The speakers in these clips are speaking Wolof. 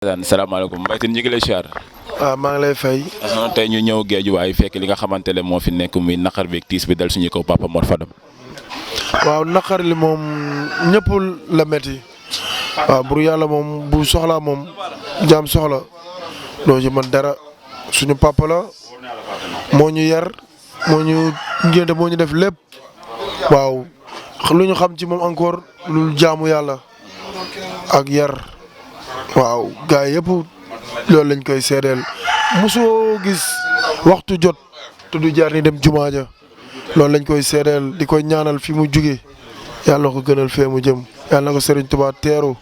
salaamaaleykum Mbaye Tine ñu ngi lay siyaar. waaw maa ngi lay fay. tey ñu ñëw Géejuwaay fekk li nga xamante ne moo fi nekk muy naqar beeg tiis bi dal suñu kaw Papa Mor Fadam. waaw naqar li moom ñëpp la metti waaw bur yàlla moom bu soxlaa moom jaam soxla doo ci man dara suñu papa la moo ñu yar moo ñu ngénte moo ñu def lépp waaw lu ñu xam ci moom encore lu jaamu yàlla ak yar waaw gars yi yëpp loolu lañ koy seedeel mosoo gis waxtu jot te du jaar ni dem jumaa ja loolu lañ koy seedeel di koy ñaanal fi mu jugee yàlla na ko gënal fee mu jëm yàlla na ko Serigne Touba teeru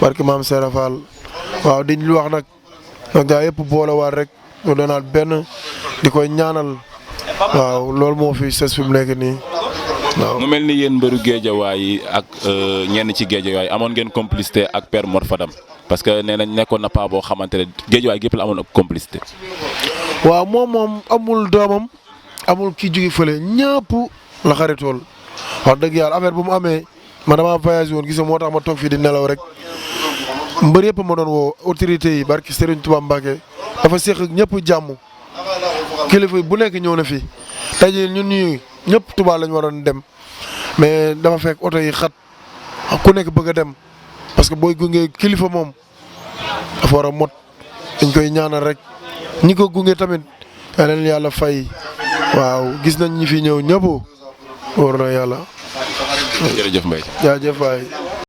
barke maam Serap Fall waaw di lu wax nag gaa yëpp boolewaat rek mu doonaat benn di koy ñaanal waaw loolu moo fi ses fi mu nekk nii waaw. mu mel ni yéen mbëru Géejawaay yi ak ñenn ci Géejawaay amoon ngeen complicité ak Père Mor Fadam parce que nee nañ nekkoon na paa boo xamante ne Géejawaay gépp la amoon ak complicité. waaw moom amul doomam amul ki jóge fële ñëpp la xaritool wax dëgg yàlla affaire bu mu amee man damaa voyagé woon gis nga moo tax ma toog fii di nelaw rek mbër yëpp ma doon woo autorité yi barki Serigne Touba Mbacké dafa séq ak ñëpp jàmm kilifa bu nekk ñëw na fi tey jii ñun ñii ñëpp Touba lañ waroon dem mais dafa fekk oto yi xat ku nekk bëgg a dem parce que booy gunge kilifa moom dafa war a mot dañ koy ñaanal rek ñi ko gunge tamit leen yàlla fay waaw gis nañ ñi fi ñëw ñëpp wóor na yàlla. jërëjëf Mbaye. jaajëf waay.